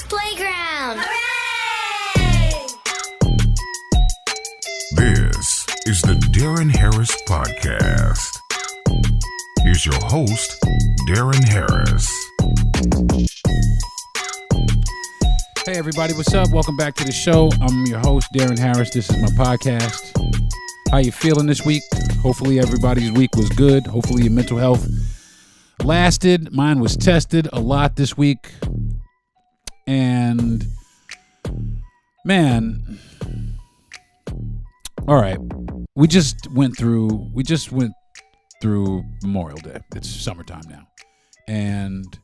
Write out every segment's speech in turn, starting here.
Playground! Hooray! This is the Deron Harris Podcast. Here's your host, Deron Harris. Hey everybody, what's up? Welcome back to the show. I'm your host, Deron Harris. This is my podcast. How you feeling this week? Hopefully everybody's week was good. Hopefully your mental health lasted. Mine was tested a lot this week. And man, all right. We just went through Memorial Day. It's summertime now. And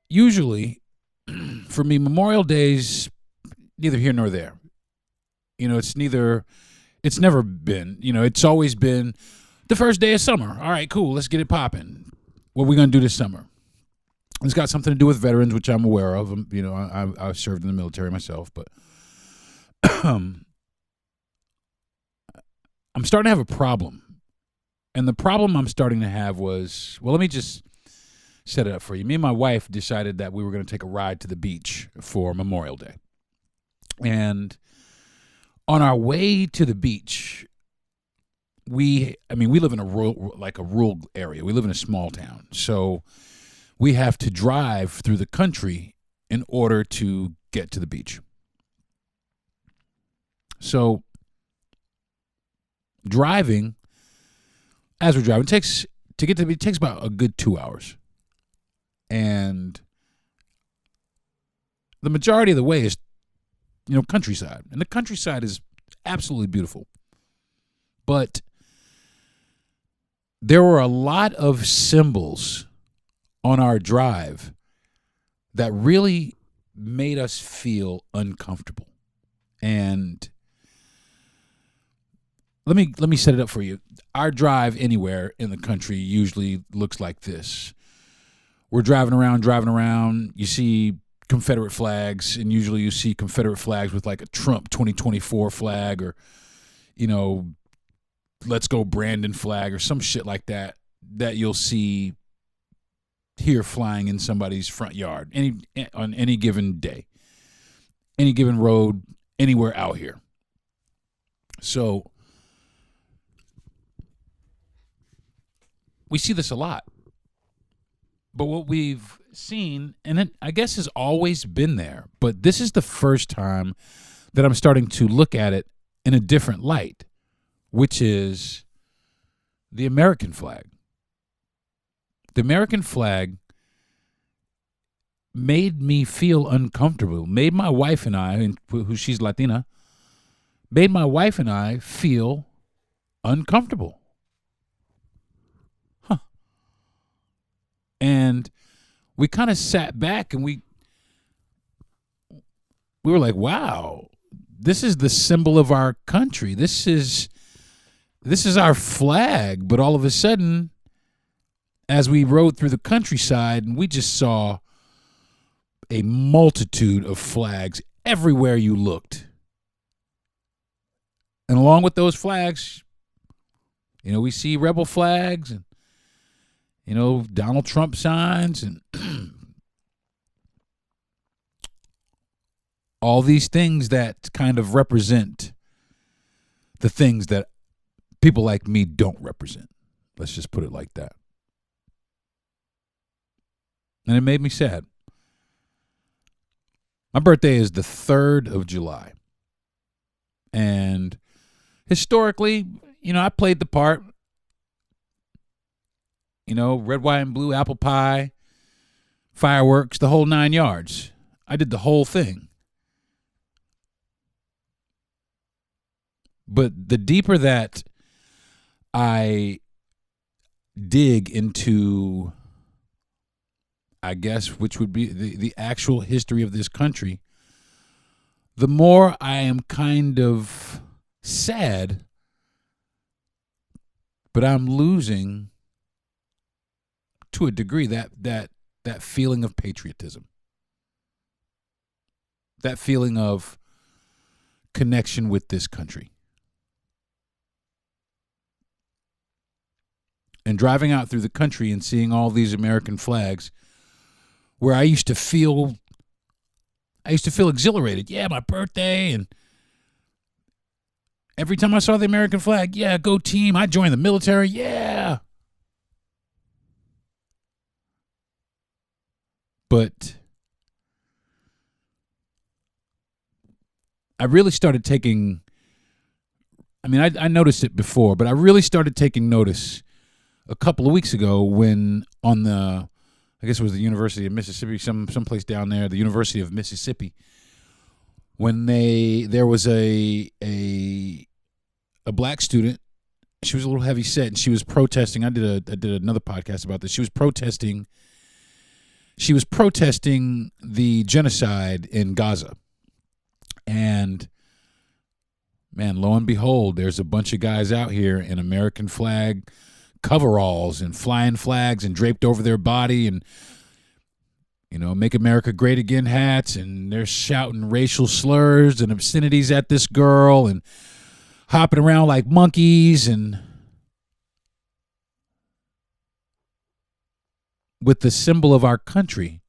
usually for me, Memorial Day's neither here nor there. You know, it's never been, it's always been the first day of summer. All right, cool. Let's get it popping. What are we going to do this summer? It's got something to do with veterans, which I'm aware of. I served in the military myself, but I'm starting to have a problem. And the problem I'm starting to have was, well, let me just set it up for you. Me and my wife decided that we were going to take a ride to the beach for Memorial Day. And on our way to the beach, we live in a rural area. We live in a small town. So we have to drive through the country in order to get to the beach. So as we're driving, takes about a good 2 hours. And the majority of the way is, countryside. And the countryside is absolutely beautiful. But there were a lot of symbols on our drive that really made us feel uncomfortable. And let me set it up for you. Our drive anywhere in the country usually looks like this. We're driving around, you see Confederate flags, and usually you see Confederate flags with like a Trump 2024 flag or, Let's Go Brandon flag or some shit like that you'll see here flying in somebody's front yard on any given day, any given road, anywhere out here. So we see this a lot. But what we've seen, and it, I guess has always been there, but this is the first time that I'm starting to look at it in a different light, which is the American flag. The American flag made me feel uncomfortable, made my wife and I, who she's Latina, made my wife and I feel uncomfortable. And we kind of sat back and we were like, wow, this is the symbol of our country. This is our flag. But all of a sudden, as we rode through the countryside, and we just saw a multitude of flags everywhere you looked. And along with those flags, we see rebel flags and Donald Trump signs and all these things that kind of represent the things that people like me don't represent. Let's just put it like that. And it made me sad. My birthday is the 3rd of July. And historically, I played the part. Red, white, and blue, apple pie, fireworks, the whole 9 yards. I did the whole thing. But the deeper that I dig into, I guess, which would be the actual history of this country, the more I am kind of sad, but I'm losing, to a degree, that feeling of patriotism, that feeling of connection with this country. And driving out through the country and seeing all these American flags where I used to feel exhilarated. Yeah, my birthday, and every time I saw the American flag, yeah, go team. I joined the military, yeah. But I really started taking, I noticed it before, but I really started taking notice a couple of weeks ago when on the, I guess it was the University of Mississippi, someplace down there, the University of Mississippi, when there was a black student. She was a little heavy set, and she was protesting. I did another podcast about this. She was protesting the genocide in Gaza. And man, lo and behold, there's a bunch of guys out here in American flag coveralls and flying flags and draped over their body, and Make America Great Again hats, and they're shouting racial slurs and obscenities at this girl and hopping around like monkeys, and with the symbol of our country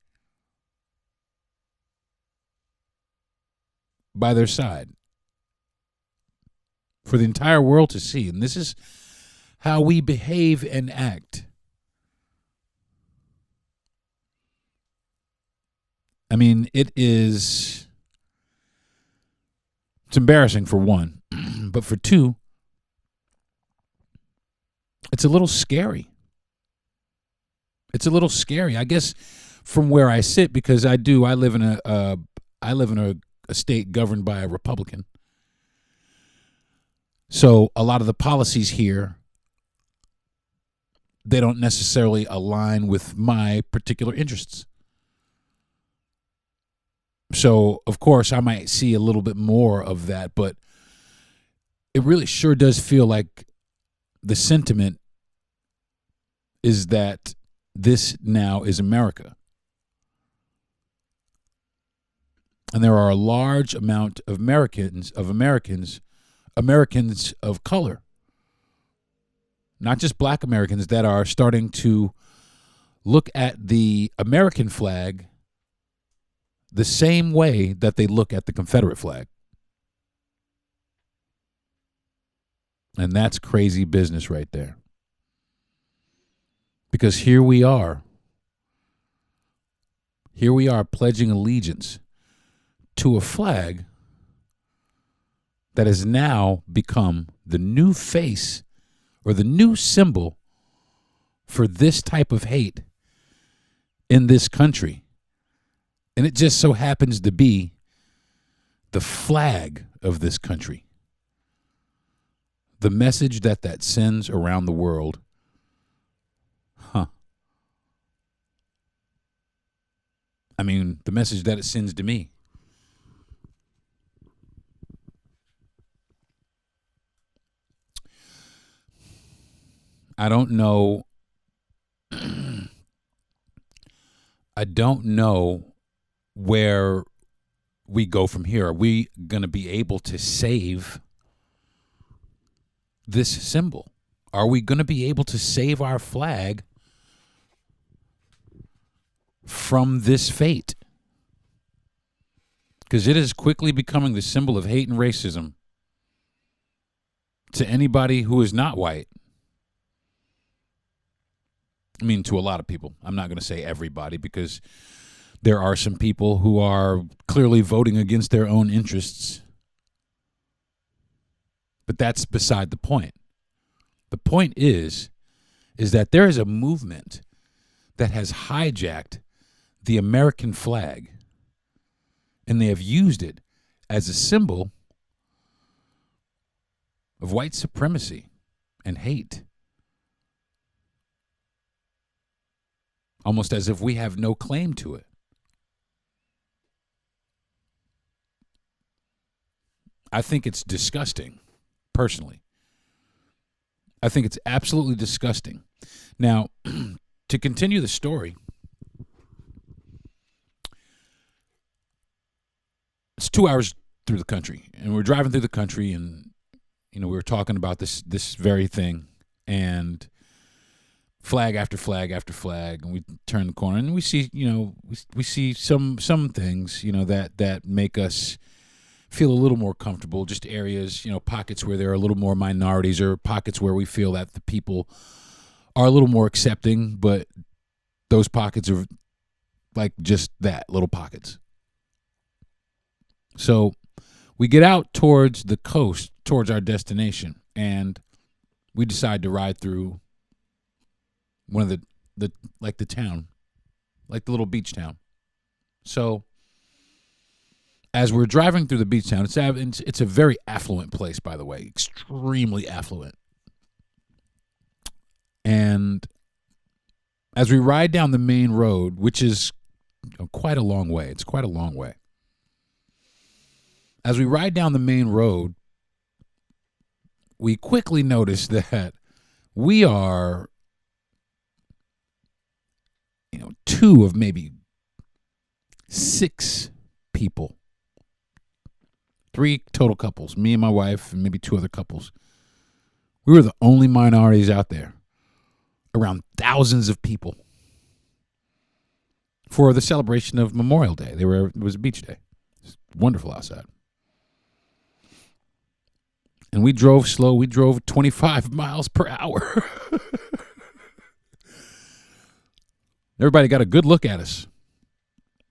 by their side for the entire world to see. And this is how we behave and act. It's embarrassing for one, but for two, it's a little scary. It's a little scary, I guess, from where I sit, because I live in a state governed by a Republican. So a lot of the policies here, they don't necessarily align with my particular interests. So, of course, I might see a little bit more of that, but it really sure does feel like the sentiment is that this now is America. And there are a large amount of Americans of color, not just black Americans, that are starting to look at the American flag the same way that they look at the Confederate flag. And that's crazy business right there. Because here we are pledging allegiance to a flag that has now become the new face or the new symbol for this type of hate in this country. And it just so happens to be the flag of this country. The message that sends around the world. The message that it sends to me. I don't know. I don't know where we go from here. Are we going to be able to save this symbol? Are we going to be able to save our flag from this fate? Because it is quickly becoming the symbol of hate and racism to anybody who is not white. To a lot of people. I'm not going to say everybody, because there are some people who are clearly voting against their own interests. But that's beside the point. The point is that there is a movement that has hijacked the American flag, and they have used it as a symbol of white supremacy and hate. Almost as if we have no claim to it. I think it's disgusting, personally. I think it's absolutely disgusting. Now, to continue the story, it's 2 hours through the country, and we're driving through the country, and we were talking about this very thing, and flag after flag after flag, and we turn the corner and we see, we see some things, that make us feel a little more comfortable. Just areas, pockets where there are a little more minorities, or pockets where we feel that the people are a little more accepting, but those pockets are like just that, little pockets. So we get out towards the coast, towards our destination, and we decide to ride through one of the town, like the little beach town. So as we're driving through the beach town, it's a very affluent place, by the way, extremely affluent. And as we ride down the main road, which is quite a long way, it's quite a long way. As we ride down the main road, we quickly notice that we are, two of maybe 6 people. 3 total couples, me and my wife and maybe 2 other couples. We were the only minorities out there, around thousands of people, for the celebration of Memorial Day. It was a beach day. It's wonderful outside. And we drove slow. We drove 25 miles per hour. Everybody got a good look at us.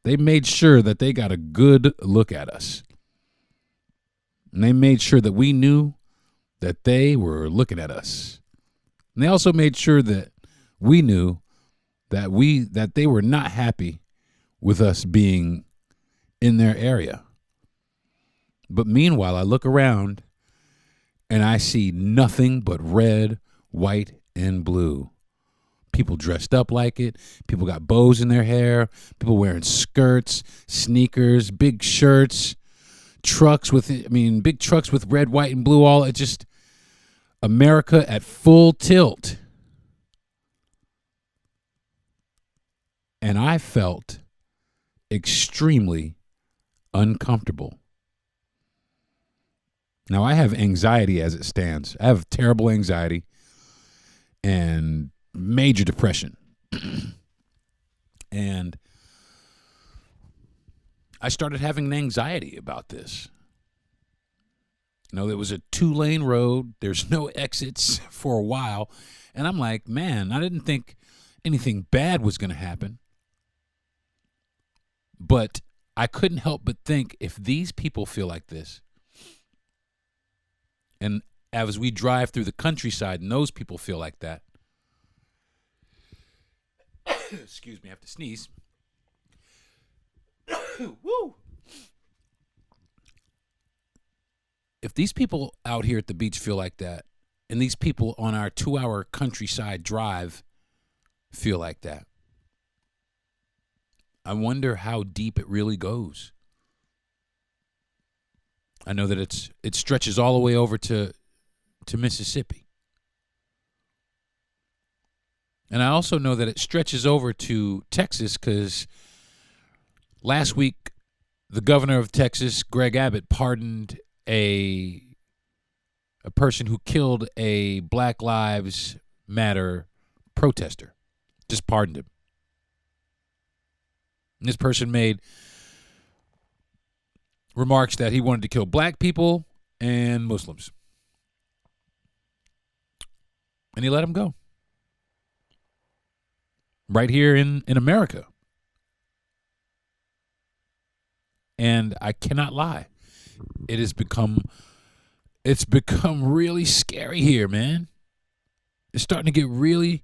They made sure that they got a good look at us. And they made sure that we knew that they were looking at us. And they also made sure that we knew that they were not happy with us being in their area. But meanwhile, I look around and I see nothing but red, white, and blue. People dressed up like it. People got bows in their hair. People wearing skirts, sneakers, big shirts, big trucks with red, white, and blue. All it just America at full tilt. And I felt extremely uncomfortable. Now, I have anxiety as it stands. I have terrible anxiety and major depression. And I started having an anxiety about this. There was a 2-lane road. There's no exits for a while. And I'm like, man, I didn't think anything bad was going to happen. But I couldn't help but think, if these people feel like this, and as we drive through the countryside and those people feel like that, excuse me, I have to sneeze. Woo! If these people out here at the beach feel like that, and these people on our 2-hour countryside drive feel like that, I wonder how deep it really goes. I know that it stretches all the way over to Mississippi. And I also know that it stretches over to Texas, because last week the governor of Texas, Greg Abbott, pardoned a person who killed a Black Lives Matter protester. Just pardoned him. And this person made remarks that he wanted to kill black people and Muslims. And he let him go. Right here in America. And I cannot lie. It's become really scary here, man. It's starting to get really,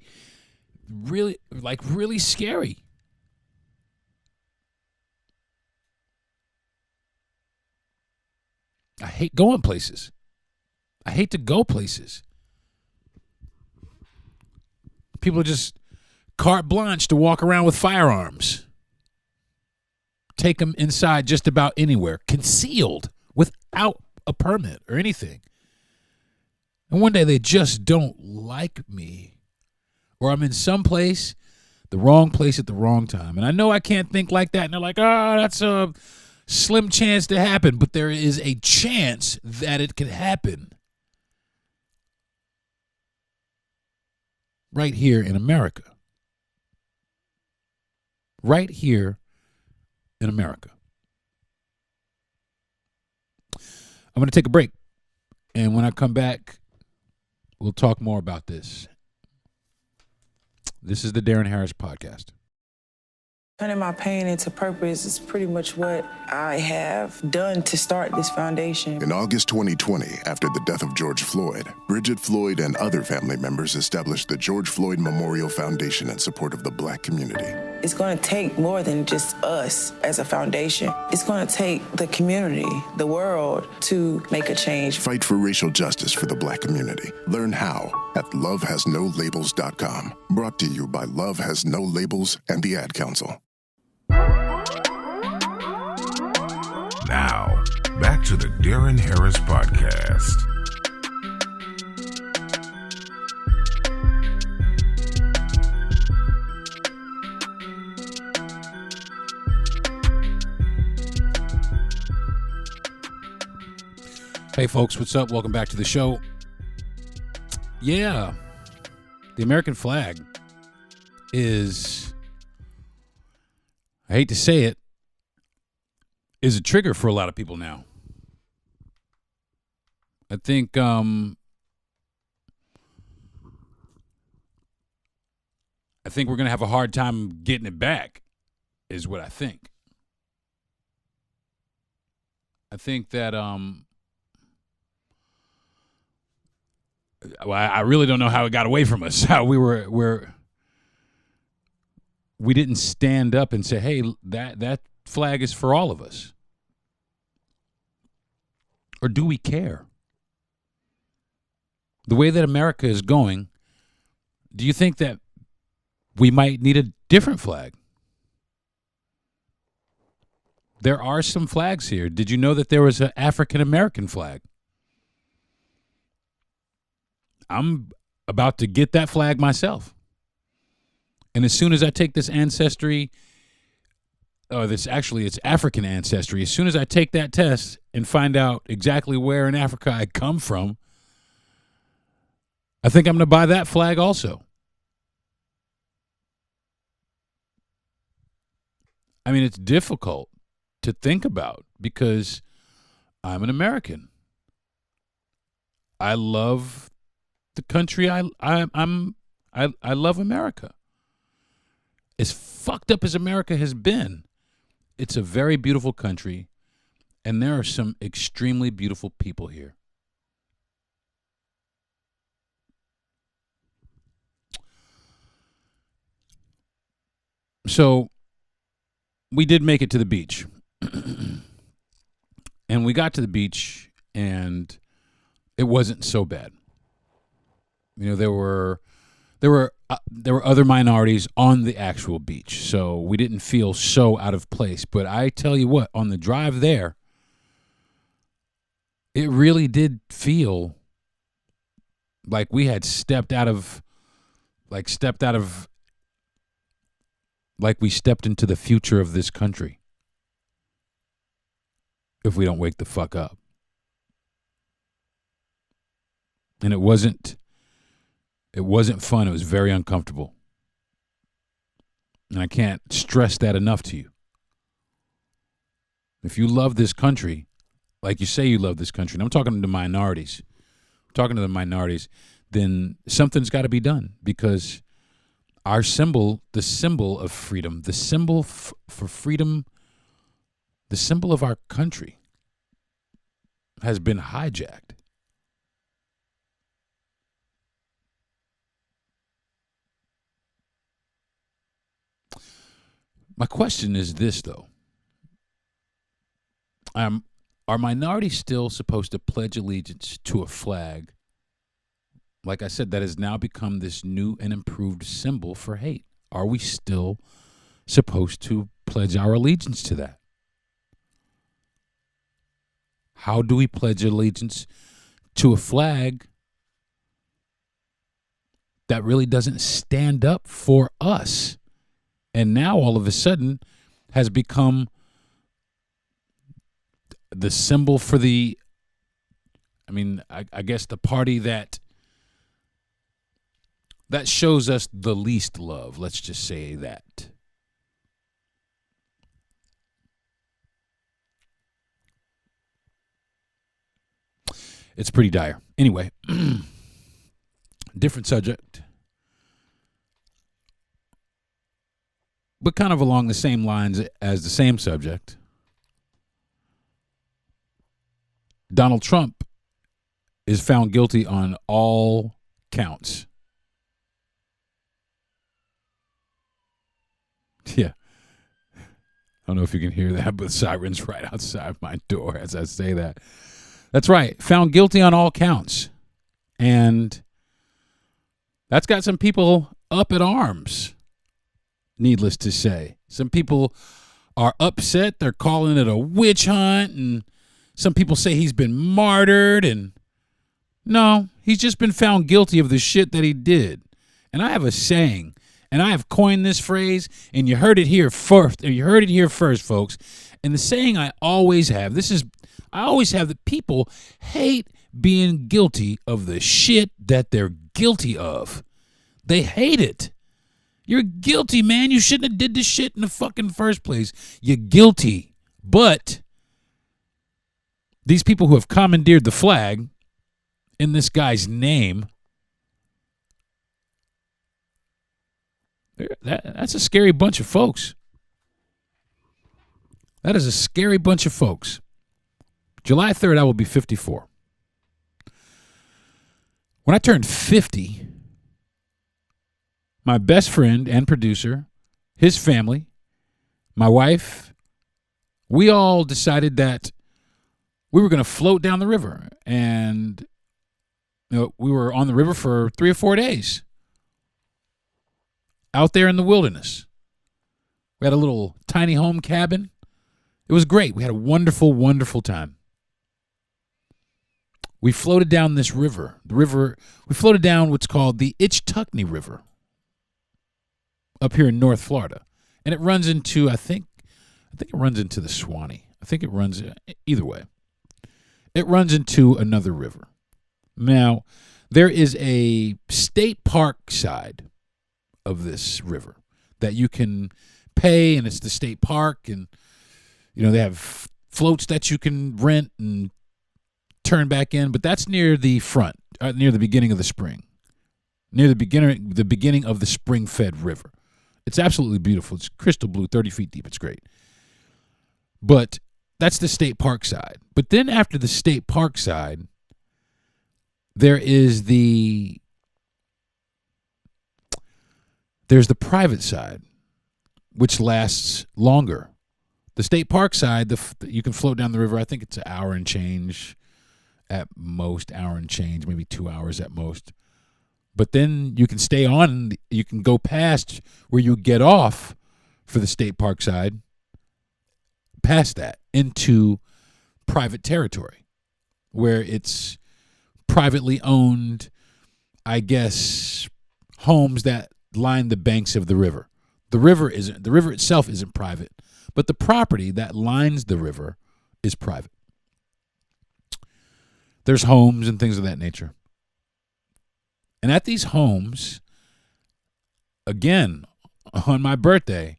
really, really scary. I hate going places. I hate to go places. People are just carte blanche to walk around with firearms. Take them inside just about anywhere, concealed, without a permit or anything. And one day they just don't like me. Or I'm in some place, the wrong place at the wrong time. And I know I can't think like that. And they're like, that's a slim chance to happen. But there is a chance that it could happen. right here in America. Right here in America. I'm going to take a break. And when I come back, we'll talk more about this. This is the Deron Harris Podcast. Turning my pain into purpose is pretty much what I have done to start this foundation. In August 2020, after the death of George Floyd, Bridget Floyd and other family members established the George Floyd Memorial Foundation in support of the Black community. It's going to take more than just us as a foundation. It's going to take the community, the world, to make a change. Fight for racial justice for the Black community. Learn how at lovehasnolabels.com. Brought to you by Love Has No Labels and the Ad Council. Now, back to the Deron Harris Podcast. Hey, folks, what's up? Welcome back to the show. Yeah, the American flag is, I hate to say it, is a trigger for a lot of people now. I think we're going to have a hard time getting it back, is what I think. I think that well, I really don't know how it got away from us. How we didn't stand up and say, "Hey, that flag is for all of us." Or do we care? The way that America is going, do you think that we might need a different flag? There are some flags here. Did you know that there was an African American flag? I'm about to get that flag myself. And as soon as I take this ancestry, it's African ancestry. As soon as I take that test and find out exactly where in Africa I come from, I think I'm going to buy that flag also. I mean, it's difficult to think about because I'm an American. I love the country. I love America. As fucked up as America has been, it's a very beautiful country, and there are some extremely beautiful people here. So we did make it to the beach. And we got to the beach, and it wasn't so bad. You know, there were other minorities on the actual beach, so we didn't feel so out of place. But I tell you what, on the drive there, it really did feel like we had stepped into the future of this country. If we don't wake the fuck up. And it wasn't fun. It was very uncomfortable. And I can't stress that enough to you. If you love this country, like you say you love this country, and I'm talking to the minorities, then something's got to be done, because our symbol, the symbol of freedom, the symbol for freedom, the symbol of our country has been hijacked. My question is this, though. Are minorities still supposed to pledge allegiance to a flag, like I said, that has now become this new and improved symbol for hate? Are we still supposed to pledge our allegiance to that? How do we pledge allegiance to a flag that really doesn't stand up for us, and now all of a sudden has become the symbol for I guess the party that that shows us the least love. Let's just say that. It's pretty dire. Anyway, different subject, but kind of along the same lines as the same subject. Donald Trump is found guilty on all counts. Yeah. I don't know if you can hear that, but sirens right outside my door as I say that. That's right. Found guilty on all counts. And that's got some people up at arms, needless to say. Some people are upset. They're calling it a witch hunt. And some people say he's been martyred. And no, he's just been found guilty of the shit that he did. And I have a saying, and I have coined this phrase, and you heard it here first. You heard it here first, folks. And the saying I always have, I always have that people hate being guilty of the shit that they're guilty of. They hate it. You're guilty, man. You shouldn't have did this shit in the fucking first place. You're guilty. But these people who have commandeered the flag in this guy's name, that's a scary bunch of folks. That is a scary bunch of folks. July 3rd, I will be 54. When I turned 50, my best friend and producer, his family, my wife, we all decided that we were going to float down the river. And we were on the river for 3 or 4 days out there in the wilderness. We had a little tiny home cabin. It was great. We had a wonderful, wonderful time. We floated down this river. We floated down what's called the Hijacking River up here in North Florida. And it runs into, I think it runs into the Swanee. I think it runs, either way. It runs into another river. Now, there is a state park side of this river that you can pay, and it's the state park, and they have floats that you can rent and turn back in, but that's near the front, near the beginning of the spring, near the beginning of the spring-fed river. It's absolutely beautiful. It's crystal blue, 30 feet deep. It's great. But that's the state park side. But then after the state park side, there's the private side, which lasts longer. The state park side, you can float down the river. I think it's an hour and change at most, maybe 2 hours at most. But then you can stay on, you can go past where you get off for the state park side, past that, into private territory, where it's privately owned, I guess, homes that line the banks of the river. The river itself isn't private, but the property that lines the river is private. There's homes and things of that nature. And at these homes, again, on my birthday,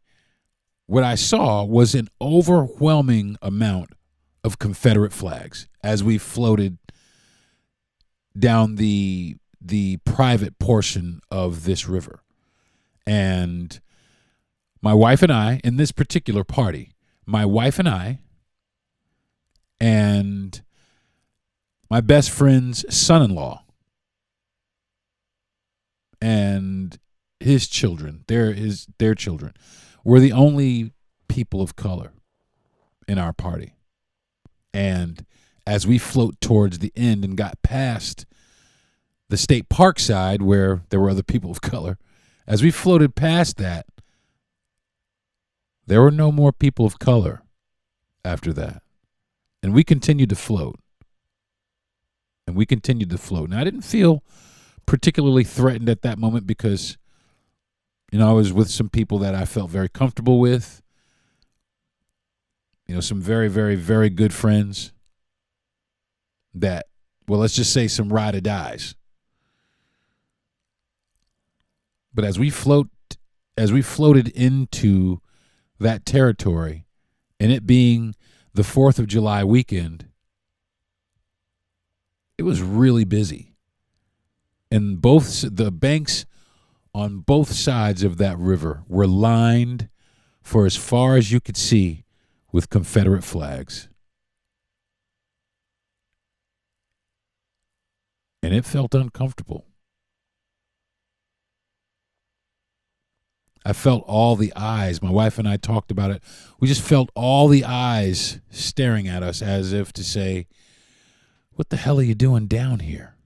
what I saw was an overwhelming amount of Confederate flags as we floated down the private portion of this river. And my wife and I, in this particular party, my wife and I and my best friend's son-in-law and his children, their children, were the only people of color in our party. And as we float towards the end and got past the state park side where there were other people of color, as we floated past that, there were no more people of color after that. And we continued to float. Now, I didn't feel particularly threatened at that moment because, I was with some people that I felt very comfortable with. Some very, very, very good friends that, well, let's just say some ride or dies. But as we floated into that territory, and it being the 4th of July weekend, it was really busy. And the banks on both sides of that river were lined for as far as you could see with Confederate flags. And it felt uncomfortable. I felt all the eyes. My wife and I talked about it. We just felt all the eyes staring at us as if to say, what the hell are you doing down here?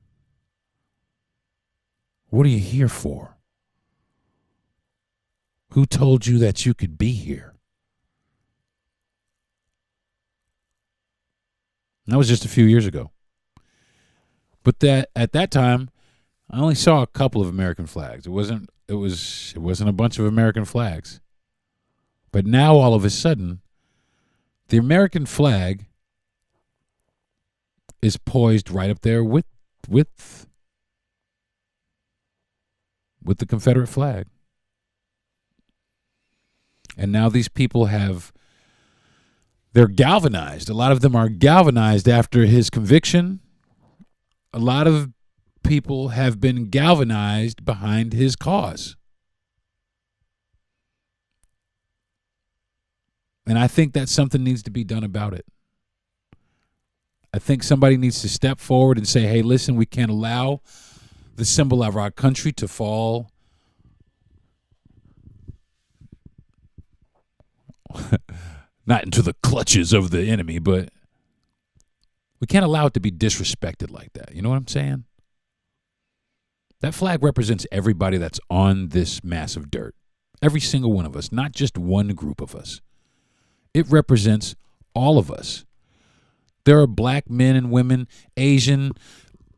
What are you here for? Who told you that you could be here? And that was just a few years ago. But at that time, I only saw a couple of American flags. It wasn't a bunch of American flags. But now all of a sudden, the American flag is poised right up there with the Confederate flag. And now these people they're galvanized. A lot of them are galvanized after his conviction. A lot of people have been galvanized behind his cause. And I think that something needs to be done about it. I think somebody needs to step forward and say, hey, listen, we can't allow the symbol of our country to fall not into the clutches of the enemy, but we can't allow it to be disrespected like that. You know what I'm saying? That flag represents everybody that's on this mass of dirt. Every single one of us, not just one group of us. It represents all of us. There are black men and women, Asian,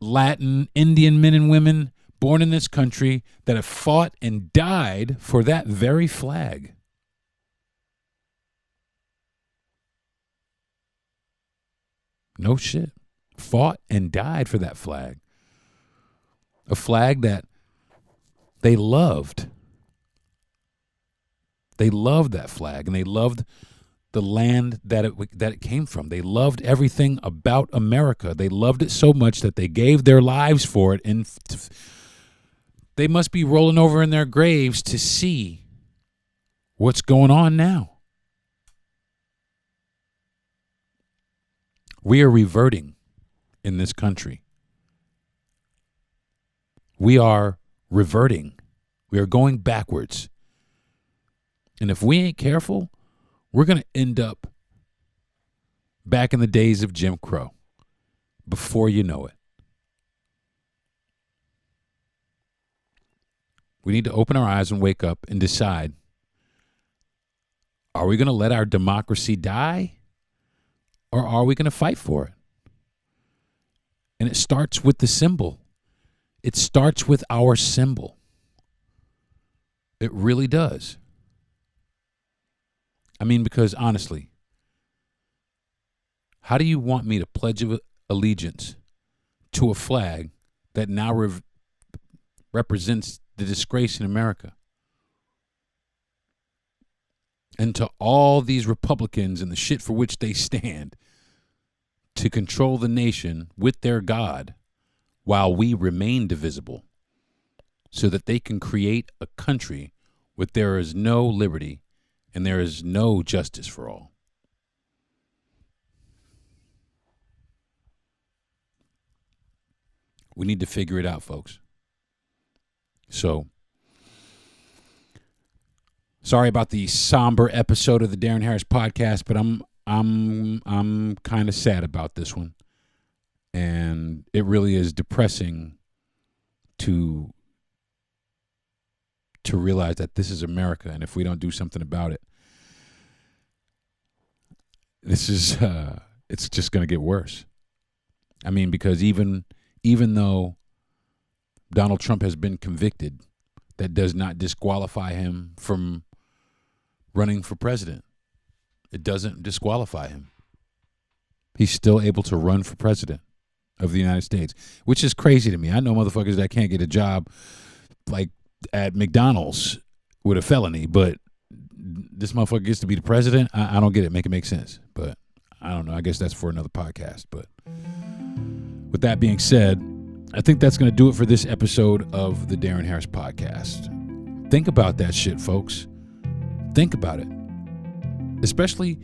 Latin, Indian men and women born in this country that have fought and died for that very flag. No shit. Fought and died for that flag. A flag that they loved. They loved that flag, and they loved the land that it came from. They loved everything about America. They loved it so much that they gave their lives for it, and they must be rolling over in their graves to see what's going on now. We are reverting in this country. We are reverting. We are going backwards. And if we ain't careful, we're going to end up back in the days of Jim Crow before you know it. We need to open our eyes and wake up and decide, are we going to let our democracy die? Or are we going to fight for it? And it starts with the symbol. It starts with our symbol. It really does. I mean, because honestly, how do you want me to pledge allegiance to a flag that now represents the disgrace in America? And to all these Republicans and the shit for which they stand to control the nation with their God while we remain divisible so that they can create a country where there is no liberty and there is no justice for all. We need to figure it out, folks. So, sorry about the somber episode of the Deron Harris podcast, but I'm kind of sad about this one, and it really is depressing to realize that this is America, and if we don't do something about it, this is it's just going to get worse. I mean, because even though Donald Trump has been convicted, that does not disqualify him from running for president. It doesn't disqualify him. He's still able to run for president of the United States, which is crazy to me. I know motherfuckers that can't get a job like at McDonald's with a felony, but this motherfucker gets to be the president. I don't get it. Make it make sense. But I don't know. I guess that's for another podcast. But with that being said, I think that's going to do it for this episode of the Deron Harris Podcast. Think about that shit, folks. Think about it. Especially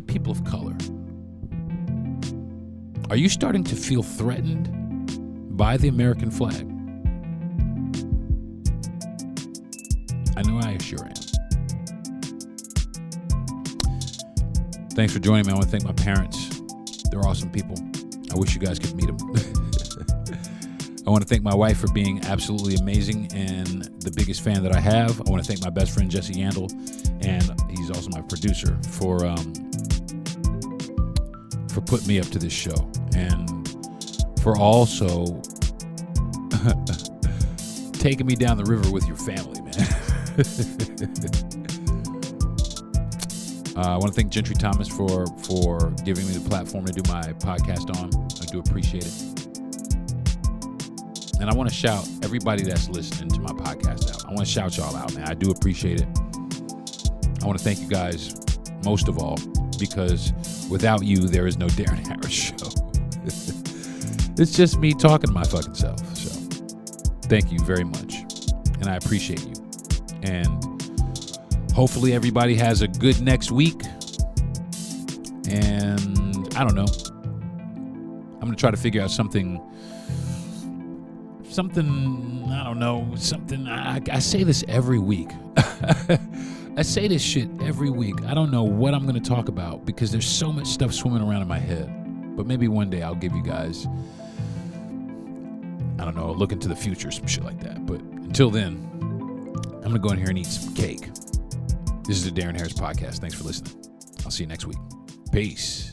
people of color. Are you starting to feel threatened by the American flag? I know I sure am. Thanks for joining me. I want to thank my parents. They're awesome people. I wish you guys could meet them. I want to thank my wife for being absolutely amazing and the biggest fan that I have. I want to thank my best friend, Jesse Yandel, and he's also my producer, for putting me up to this show and for also taking me down the river with your family, man. I want to thank Gentry Thomas for giving me the platform to do my podcast on. I do appreciate it. And I want to shout everybody that's listening to my podcast out. I want to shout y'all out, man. I do appreciate it. I want to thank you guys most of all, because without you, there is no Deron Harris show. It's just me talking to my fucking self. So thank you very much. And I appreciate you. And hopefully everybody has a good next week. And I don't know. I'm going to try to figure out something, I don't know, I say this every week. I say this shit every week. I don't know what I'm going to talk about because there's so much stuff swimming around in my head. But maybe one day I'll give you guys, I don't know, a look into the future, some shit like that. But until then, I'm going to go in here and eat some cake. This is the Deron Harris Podcast. Thanks for listening. I'll see you next week. Peace.